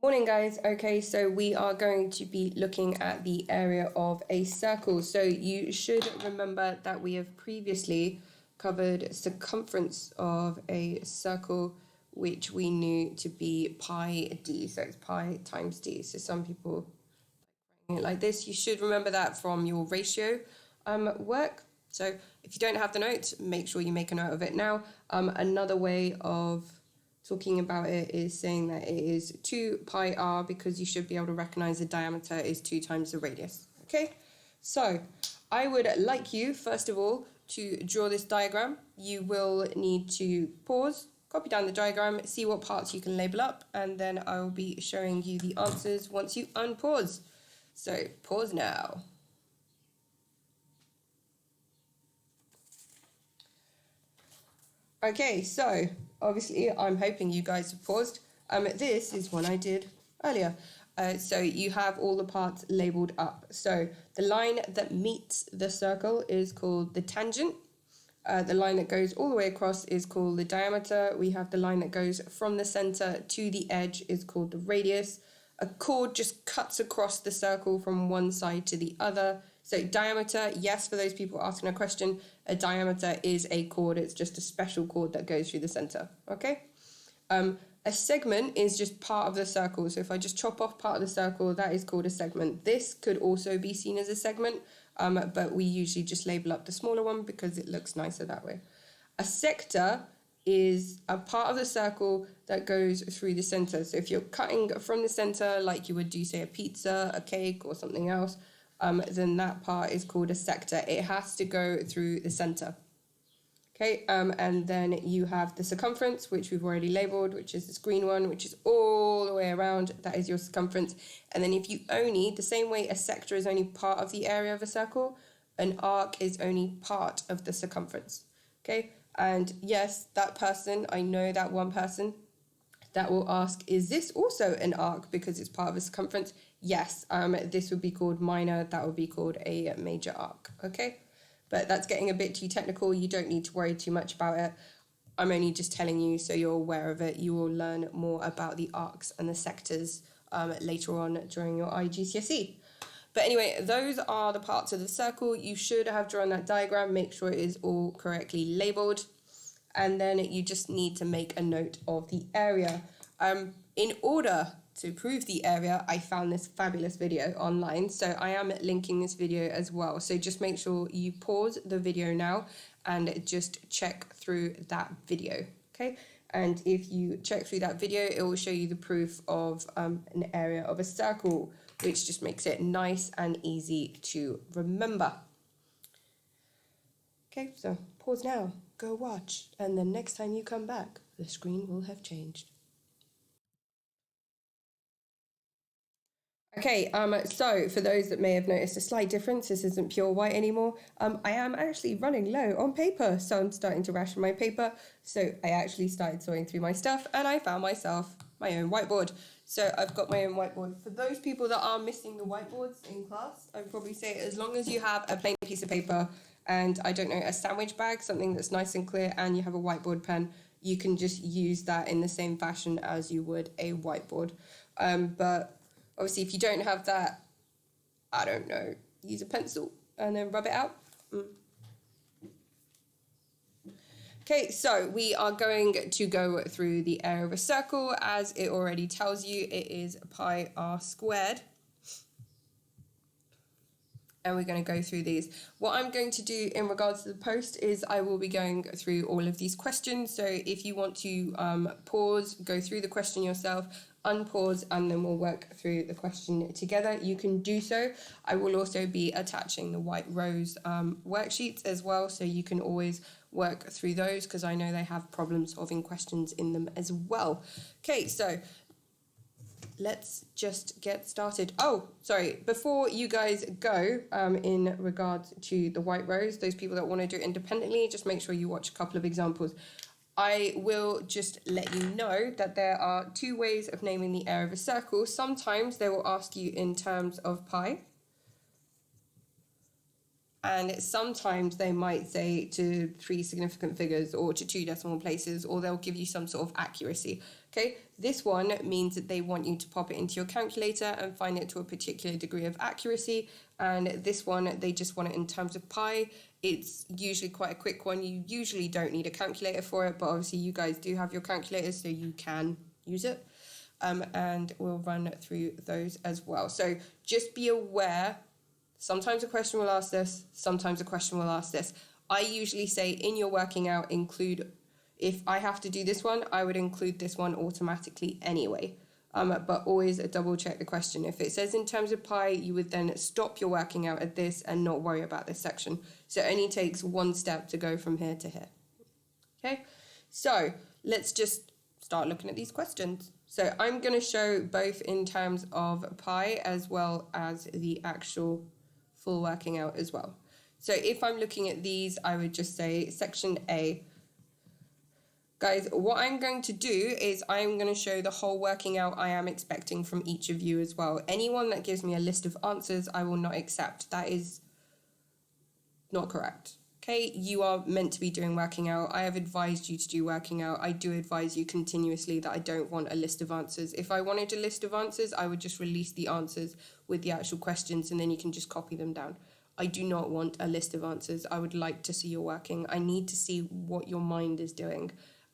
Morning, guys. Okay, so we are going to be looking at the area of a circle. So you should remember that we have previously covered circumference of a circle, which we knew to be pi d. So it's pi times d. So some people writing it like this. You should remember that from your ratio work. So if you don't have the notes, make sure you make a note of it now. Another way of talking about it is saying that it is 2 pi r, because you should be able to recognize the diameter is 2 times the radius. Okay, so I would like you, first of all, to draw this diagram. You will need to pause, copy down the diagram, see what parts you can label up, and then I will be showing you the answers once you unpause. So pause now. Okay, so obviously I'm hoping you guys have paused. This is one I did earlier. So you have all the parts labeled up. So the line that meets the circle is called the tangent. The line that goes all the way across is called the diameter. We have the line that goes from the center to the edge is called the radius. A chord just cuts across the circle from one side to the other. So diameter, yes, for those people asking a question, a diameter is a chord. It's just a special chord that goes through the center, okay? A segment is just part of the circle. So if I just chop off part of the circle, that is called a segment. This could also be seen as a segment, but we usually just label up the smaller one because it looks nicer that way. A sector is a part of the circle that goes through the center. So if you're cutting from the center, like you would do, say, a pizza, a cake, or something else, then that part is called a sector. It has to go through the center. Okay, and then you have the circumference, which we've already labeled, which is this green one, which is all the way around. That is your circumference. And then if you only, the same way a sector is only part of the area of a circle, an arc is only part of the circumference. Okay, and yes, that person, I know that one person that will ask, is this also an arc because it's part of a circumference? Yes, this would be called minor, that would be called a major arc, okay? But that's getting a bit too technical. You don't need to worry too much about it. I'm only just telling you so you're aware of it. You will learn more about the arcs and the sectors later on during your IGCSE. But anyway, those are the parts of the circle. You should have drawn that diagram. Make sure it is all correctly labeled. And then you just need to make a note of the area. In order to prove the area, I found this fabulous video online. So I am linking this video as well. So just make sure you pause the video now and just check through that video, okay? And if you check through that video, it will show you the proof of an area of a circle, which just makes it nice and easy to remember. Okay, so pause now, go watch, and then next time you come back, the screen will have changed. Okay, so for those that may have noticed a slight difference, this isn't pure white anymore. I am actually running low on paper, so I'm starting to ration my paper. So I actually started sorting through my stuff, and I found myself my own whiteboard. So I've got my own whiteboard. For those people that are missing the whiteboards in class, I'd probably say as long as you have a plain piece of paper and, I don't know, a sandwich bag, something that's nice and clear, and you have a whiteboard pen, you can just use that in the same fashion as you would a whiteboard. But obviously, if you don't have that, I don't know, use a pencil and then rub it out. Okay, so we are going to go through the area of a circle. As it already tells you, it is pi r squared. And we're going to go through these. What I'm going to do in regards to the post is I will be going through all of these questions. So if you want to pause, go through the question yourself, unpause, and then we'll work through the question together, you can do so. I will also be attaching the White Rose worksheets as well, so you can always work through those because I know they have problem solving questions in them as well. Okay, so let's just get started. Oh, sorry, before you guys go, in regards to the White Rose, those people that want to do it independently, just make sure you watch a couple of examples. I will just let you know that there are two ways of naming the area of a circle. Sometimes they will ask you in terms of pi, and sometimes they might say to 3 significant figures or to 2 decimal places, or they'll give you some sort of accuracy. Okay, this one means that they want you to pop it into your calculator and find it to a particular degree of accuracy. And this one, they just want it in terms of pi. It's usually quite a quick one. You usually don't need a calculator for it, but obviously you guys do have your calculators, so you can use it. And we'll run through those as well. So just be aware, sometimes a question will ask this, sometimes a question will ask this. I usually say in your working out, include, if I have to do this one, I would include this one automatically anyway. But always double check the question. If it says in terms of pi, you would then stop your working out at this and not worry about this section. So it only takes one step to go from here to here. Okay, so let's just start looking at these questions. So I'm going to show both in terms of pi as well as the actual full working out as well. So if I'm looking at these, I would just say section A. Guys, what I'm going to do is I'm going to show the whole working out I am expecting from each of you as well. Anyone that gives me a list of answers, I will not accept. That is not correct. Okay, you are meant to be doing working out. I have advised you to do working out. I do advise you continuously that I don't want a list of answers. If I wanted a list of answers, I would just release the answers with the actual questions and then you can just copy them down. I do not want a list of answers. I would like to see your working. I need to see what your mind is doing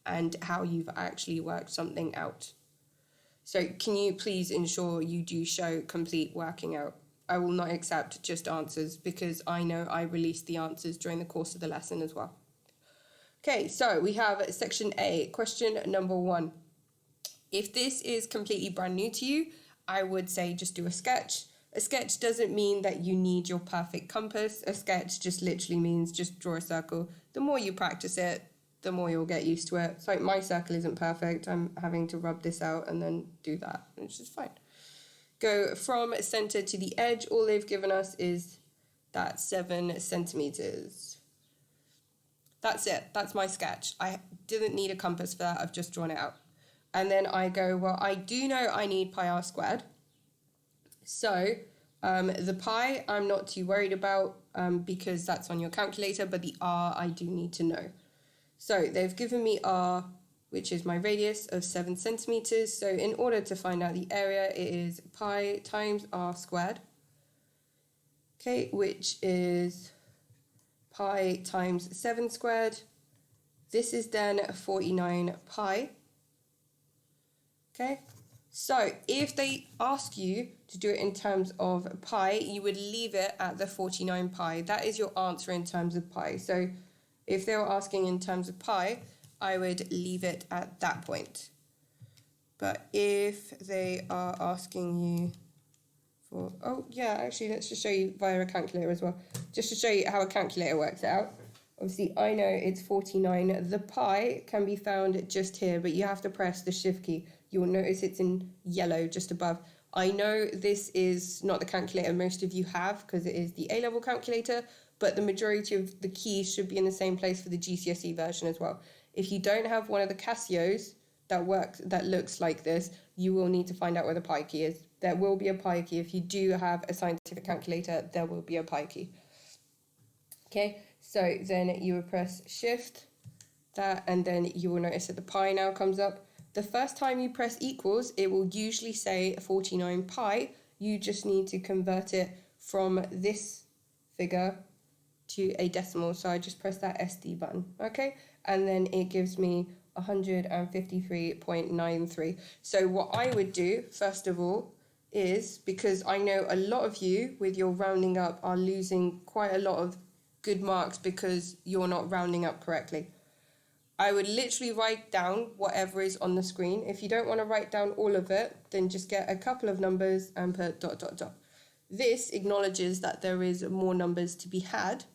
and how you've actually worked something out. So can you please ensure you do show complete working out? I will not accept just answers because I know I released the answers during the course of the lesson as well. Okay, so we have section A, question number 1. If this is completely brand new to you, I would say just do a sketch. A sketch doesn't mean that you need your perfect compass. A sketch just literally means just draw a circle. The more you practice it, the more you'll get used to it. So my circle isn't perfect. I'm having to rub this out and then do that, which is fine. Go from center to the edge. All they've given us is that 7 centimeters. That's it. That's my sketch. I didn't need a compass for that. I've just drawn it out. And then I go, well, I do know I need pi r squared. So the pi I'm not too worried about because that's on your calculator, but the r I do need to know. So they've given me r, which is my radius of 7 centimeters. So in order to find out the area, it is pi times r squared, okay, which is pi times 7 squared. This is then 49 pi, okay? So if they ask you to do it in terms of pi, you would leave it at the 49 pi. That is your answer in terms of pi. So if they were asking in terms of pi, I would leave it at that point. But if they are asking you for, oh yeah, actually let's just show you via a calculator as well, just to show you how a calculator works it out. Obviously I know it's 49. The pi can be found just here, but you have to press the shift key. You will notice it's in yellow just above. I know this is not the calculator most of you have because it is the A-level calculator, but the majority of the keys should be in the same place for the GCSE version as well. If you don't have one of the Casios that looks like this, you will need to find out where the pi key is. There will be a pi key. If you do have a scientific calculator, there will be a pi key. Okay, so then you will press shift, that, and then you will notice that the pi now comes up. The first time you press equals, it will usually say 49 pi. You just need to convert it from this figure to a decimal. So I just press that SD button, okay? And then it gives me 153.93. So what I would do, first of all, is, because I know a lot of you with your rounding up are losing quite a lot of good marks because you're not rounding up correctly. I would literally write down whatever is on the screen. If you don't want to write down all of it, then just get a couple of numbers and put ... This acknowledges that there is more numbers to be had,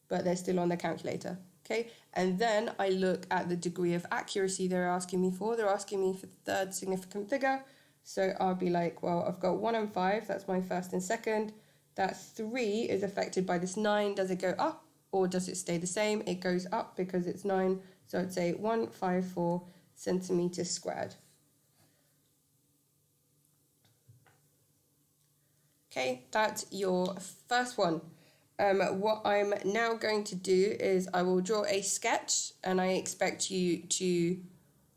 but they're still on the calculator, okay? And then I look at the degree of accuracy they're asking me for. They're asking me for the third significant figure. So I'll be like, well, I've got 1 and 5. That's my first and second. That 3 is affected by this 9. Does it go up or does it stay the same? It goes up because it's 9. So I'd say 154 centimeters squared. Okay, that's your first one. What I'm now going to do is I will draw a sketch and I expect you to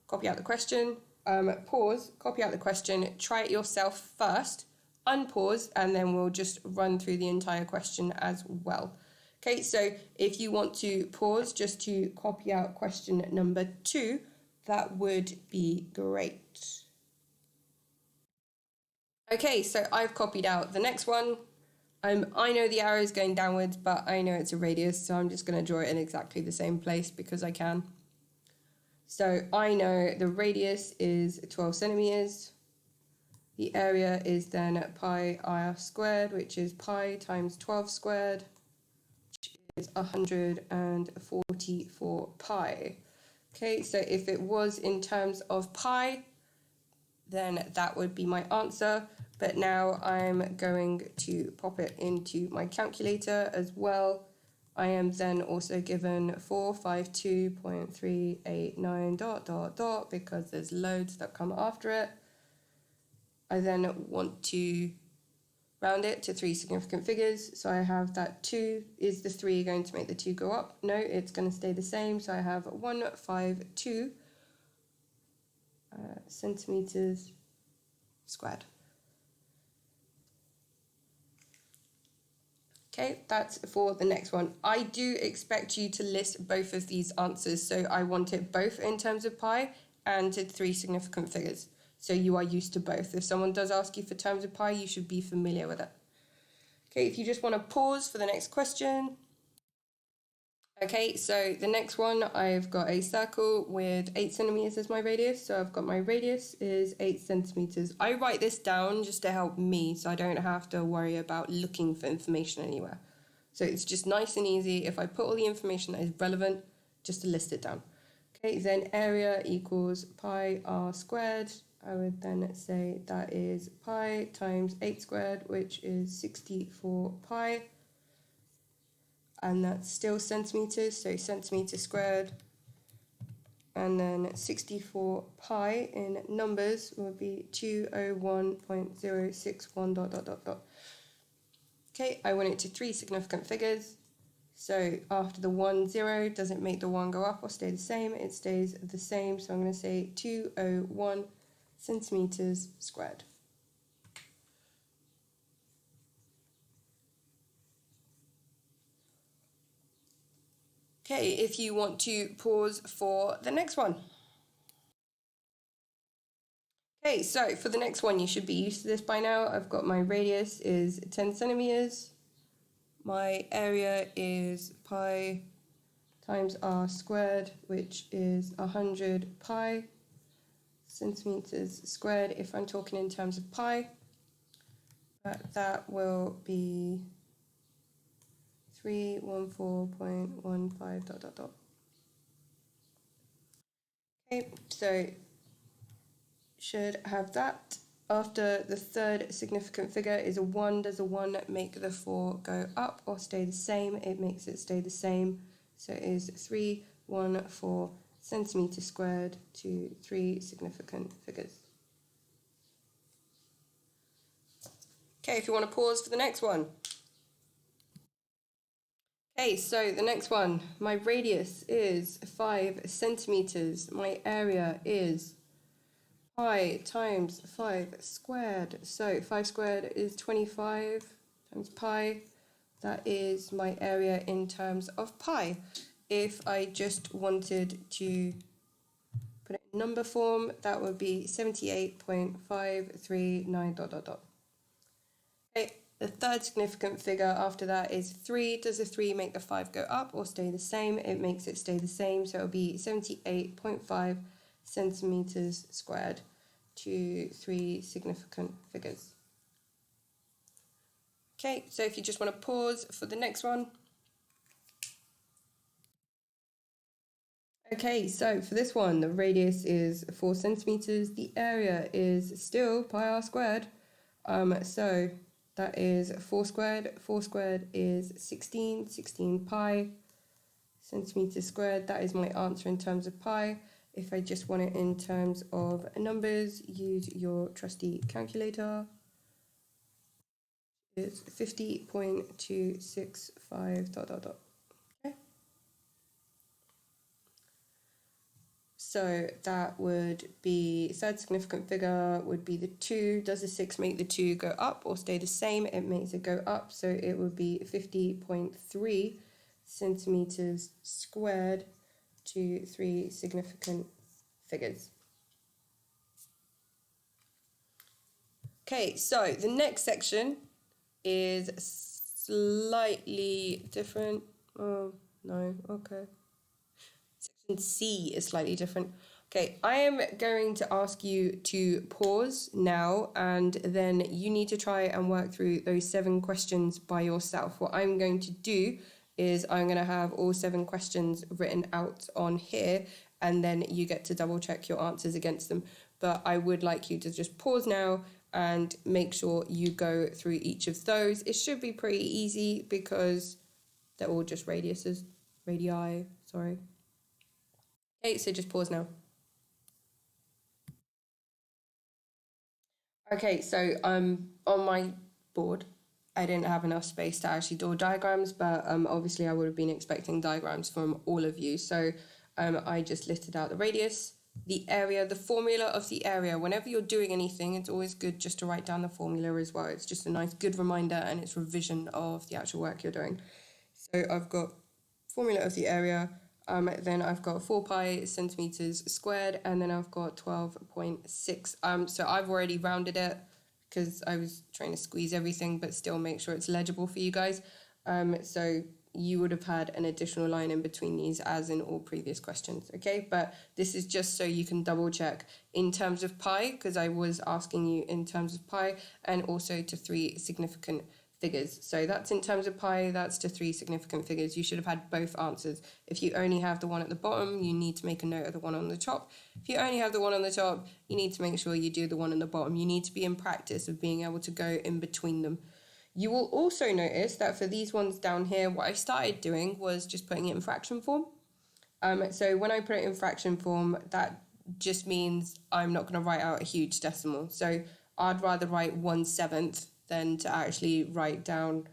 copy out the question, pause, copy out the question, try it yourself first, unpause, and then we'll just run through the entire question as well. Okay, so if you want to pause just to copy out question number 2, that would be great. Okay, so I've copied out the next one. I know the arrow is going downwards, but I know it's a radius, so I'm just going to draw it in exactly the same place because I can. So I know the radius is 12 centimeters. The area is then pi r squared, which is pi times 12 squared, which is 144 pi. Okay, so if it was in terms of pi, then that would be my answer. But now I'm going to pop it into my calculator as well. I am then also given 452.389 ... because there's loads that come after it. I then want to round it to 3 significant figures. So I have that 2, is the 3 going to make the 2 go up? No, it's going to stay the same. So I have 152 centimeters squared. Okay, that's for the next one. I do expect you to list both of these answers. So I want it both in terms of pi and to 3 significant figures. So you are used to both. If someone does ask you for terms of pi, you should be familiar with it. Okay, if you just want to pause for the next question. Okay, so the next one, I've got a circle with 8 centimeters as my radius. So I've got my radius is 8 centimeters. I write this down just to help me so I don't have to worry about looking for information anywhere. So it's just nice and easy if I put all the information that is relevant, just to list it down. Okay, then area equals pi r squared. I would then say that is pi times 8 squared, which is 64 pi. And that's still centimeters, so centimeter squared. And then 64 pi in numbers would be 201.061 ... Okay, I want it to 3 significant figures. So after the 1, 0, does it make the 1 go up or stay the same? It stays the same, so I'm going to say 201 centimeters squared. Okay, if you want to pause for the next one. Okay, so for the next one, you should be used to this by now. I've got my radius is 10 centimeters. My area is pi times r squared, which is 100 pi centimeters squared if I'm talking in terms of pi. But that will be 314.15 ... Okay, so should have that. After the 3rd significant figure is a 1. Does a 1 make the 4 go up or stay the same? It makes it stay the same. So it is 314 centimeters squared to 3 significant figures. Okay, if you want to pause for the next one. Okay, so the next one, my radius is 5 centimeters. My area is pi times 5 squared. So 5 squared is 25 times pi. That is my area in terms of pi. If I just wanted to put it in number form, that would be 78.539 ... Okay, the 3rd significant figure after that is 3. Does the 3 make the 5 go up or stay the same? It makes it stay the same, so it'll be 78.5 centimeters squared to 3 significant figures. Okay, so if you just want to pause for the next one. Okay, so for this one, the radius is 4 centimeters. The area is still pi r squared. So that is 4 squared. 4 squared is 16. 16 pi centimeters squared. That is my answer in terms of pi. If I just want it in terms of numbers, use your trusty calculator. It's 50.265 ... Okay. So that would be third significant figure would be the 2. Does the 6 make the 2 go up or stay the same? It makes it go up, so it would be 50.3 centimeters squared to 3 significant figures. Okay, so the next section is slightly different. Oh, no, okay. Section C is slightly different. Okay, I am going to ask you to pause now, and then you need to try and work through those 7 questions by yourself. What I'm going to do is I'm going to have all 7 questions written out on here, and then you get to double check your answers against them. But I would like you to just pause now and make sure you go through each of those. It should be pretty easy because they're all just radii, sorry. Okay, so just pause now. Okay, so on my board, I didn't have enough space to actually draw diagrams, but obviously I would have been expecting diagrams from all of you. So I just listed out the radius, the area, the formula of the area. Whenever you're doing anything, it's always good just to write down the formula as well. It's just a nice, good reminder, and it's revision of the actual work you're doing. So I've got formula of the area, then I've got 4 pi centimeters squared, and then I've got 12.6. So I've already rounded it because I was trying to squeeze everything, but still make sure it's legible for you guys. So you would have had an additional line in between these as in all previous questions, okay? But this is just so you can double check in terms of pi, because I was asking you in terms of pi, and also to 3 significant figures. So that's in terms of pi, that's to 3 significant figures. You should have had both answers. If you only have the one at the bottom, you need to make a note of the one on the top. If you only have the one on the top, you need to make sure you do the one on the bottom. You need to be in practice of being able to go in between them. You will also notice that for these ones down here, what I started doing was just putting it in fraction form. So when I put it in fraction form, that just means I'm not going to write out a huge decimal. So I'd rather write 1/7 than to actually write down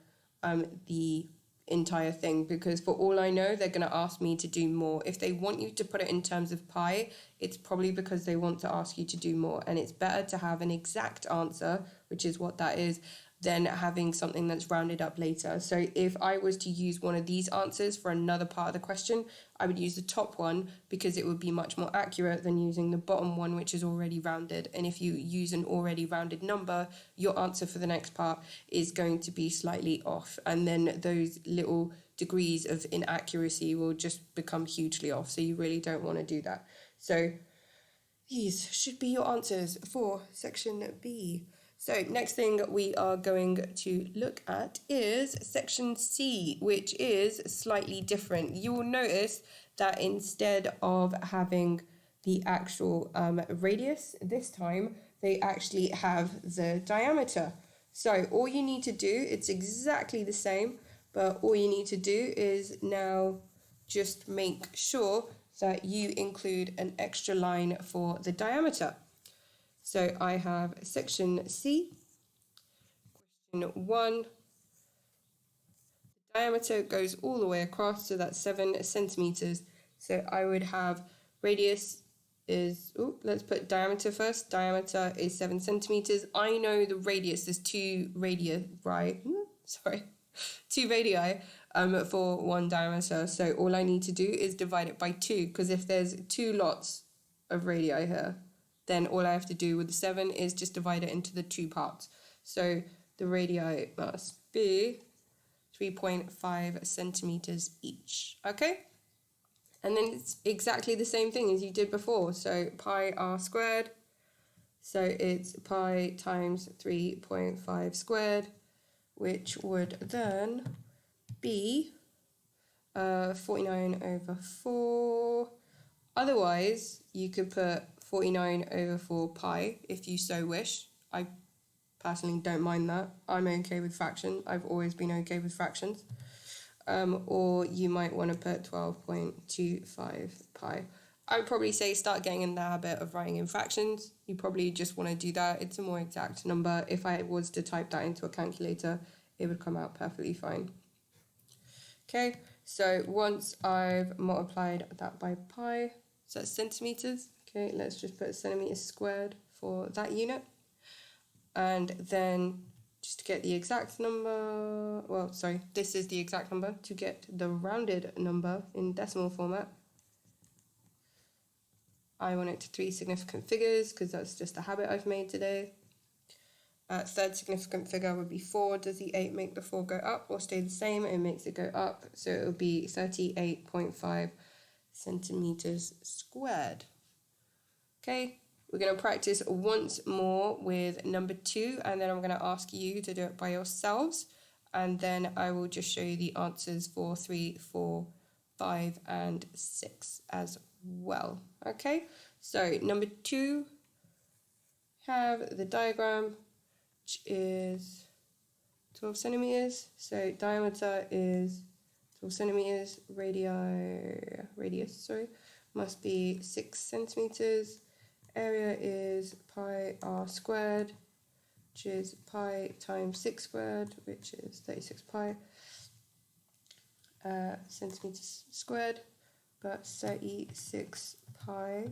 the entire thing, because for all I know, they're going to ask me to do more. If they want you to put it in terms of pi, it's probably because they want to ask you to do more. And it's better to have an exact answer, which is what that is, than having something that's rounded up later. So if I was to use one of these answers for another part of the question, I would use the top one because it would be much more accurate than using the bottom one, which is already rounded. And if you use an already rounded number, your answer for the next part is going to be slightly off. And then those little degrees of inaccuracy will just become hugely off. So you really don't want to do that. So these should be your answers for section B. So next thing we are going to look at is section C, which is slightly different. You will notice that instead of having the actual radius this time, they actually have the diameter. So all you need to do, it's exactly the same, but all you need to do is now just make sure that you include an extra line for the diameter. So I have section C, question 1. The diameter goes all the way across, so that's 7 centimeters. So I would have radius is, let's put diameter first. Diameter is 7 centimeters. I know the radius, there's 2 radii, right? Sorry, 2 radii for 1 diameter. So all I need to do is divide it by 2, because if there's 2 lots of radii here, then all I have to do with the 7 is just divide it into the 2 parts. So the radii must be 3.5 centimeters each, okay? And then it's exactly the same thing as you did before. So pi r squared, so it's pi times 3.5 squared, which would then be 49 over 4. Otherwise, you could put 49 over 4 pi if you so wish. I personally don't mind that. I'm okay with fraction. I've always been okay with fractions. Or you might want to put 12.25 pi. I would probably say start getting in the habit of writing in fractions. You probably just want to do that. It's a more exact number. If I was to type that into a calculator, it would come out perfectly fine. Okay, so once I've multiplied that by pi, So that's centimeters. Okay, let's just put centimeters squared for that unit. And then just to get the exact number, well, sorry, this is the exact number. To get the rounded number in decimal format, I want it to 3 significant figures because that's just a habit I've made today. Third significant figure would be 4. Does the 8 make the 4 go up or stay the same? It makes it go up, so it will be 38.5 centimeters squared. Okay, we're going to practice once more with number 2, and then I'm going to ask you to do it by yourselves, and then I will just show you the answers for 3, 4, 5, and 6 as well. Okay, so number 2, have the diagram, which is 12 centimeters. So diameter is 12 centimeters, radius must be 6 centimeters. Area is pi r squared, which is pi times 6 squared, which is 36 pi centimeters squared, but 36 pi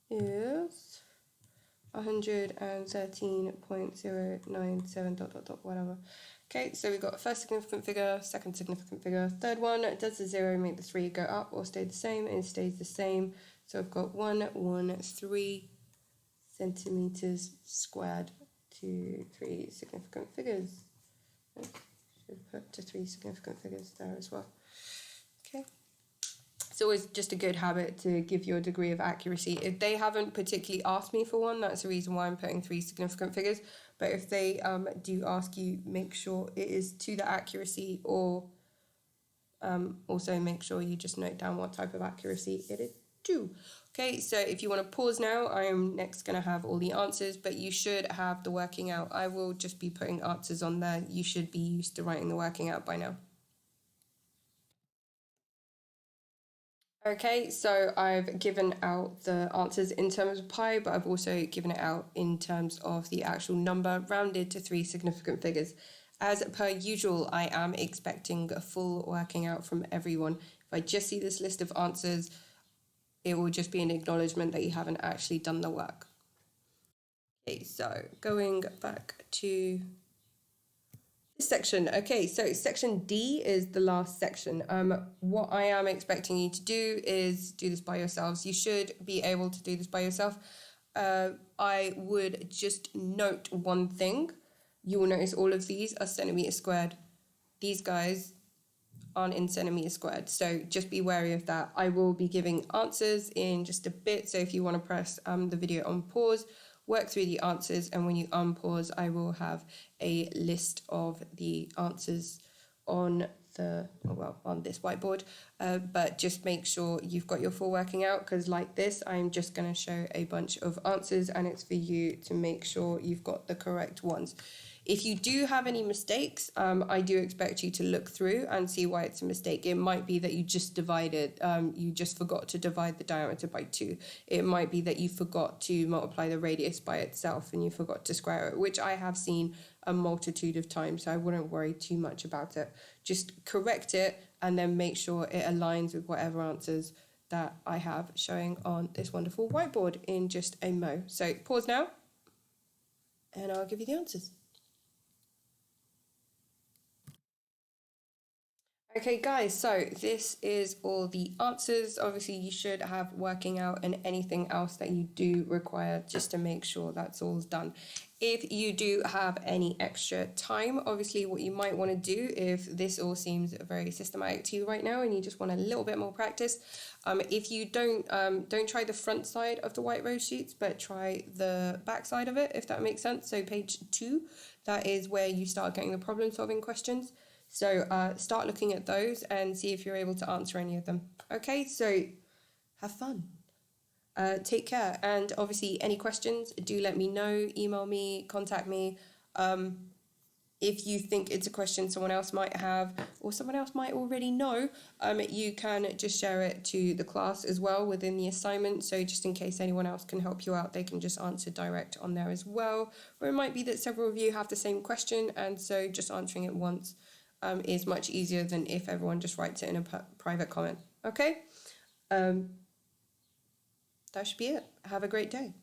is 113.097 ... whatever. Okay, so we've got first significant figure, second significant figure, third one. Does the 0 make the 3 go up or stay the same? It stays the same. So I've got 113 centimeters squared to 3 significant figures. Should put to 3 significant figures there as well. Okay. It's always just a good habit to give your degree of accuracy. If they haven't particularly asked me for one, that's the reason why I'm putting 3 significant figures. But if they do ask you, make sure it is to the accuracy, or also make sure you just note down what type of accuracy it is to. Okay, so if you want to pause now, I am next going to have all the answers, but you should have the working out. I will just be putting answers on there. You should be used to writing the working out by now. Okay, so I've given out the answers in terms of pi, but I've also given it out in terms of the actual number rounded to 3 significant figures. As per usual, I am expecting a full working out from everyone. If I just see this list of answers, it will just be an acknowledgement that you haven't actually done the work. Okay, so going back to this section. Okay, so section D is the last section. What I am expecting you to do is do this by yourselves. You should be able to do this by yourself. I would just note one thing. You will notice all of these are centimeters squared. These guys aren't in centimeters squared, so just be wary of that. I will be giving answers in just a bit, so if you want to press the video on pause, work through the answers, and when you unpause, I will have a list of the answers on on this whiteboard, but just make sure you've got your full working out, because like this, I'm just going to show a bunch of answers, and it's for you to make sure you've got the correct ones. If you do have any mistakes, I do expect you to look through and see why it's a mistake. It might be that you just divided, you just forgot to divide the diameter by 2. It might be that you forgot to multiply the radius by itself and you forgot to square it, which I have seen a multitude of times, so I wouldn't worry too much about it. Just correct it and then make sure it aligns with whatever answers that I have showing on this wonderful whiteboard in just a mo. So pause now and I'll give you the answers. Okay guys, so this is all the answers. Obviously you should have working out and anything else that you do require just to make sure that's all done. If you do have any extra time, obviously what you might want to do, if this all seems very systematic to you right now and you just want a little bit more practice, if you don't try the front side of the white road sheets, but try the back side of it, if that makes sense. So page 2, that is where you start getting the problem solving questions. So start looking at those and see if you're able to answer any of them. Okay, so have fun. Take care. And obviously any questions, do let me know. Email me, contact me. If you think it's a question someone else might have or someone else might already know, you can just share it to the class as well within the assignment. So just in case anyone else can help you out, they can just answer direct on there as well. Or it might be that several of you have the same question, and so just answering it once is much easier than if everyone just writes it in a private comment. Okay? that should be it. Have a great day.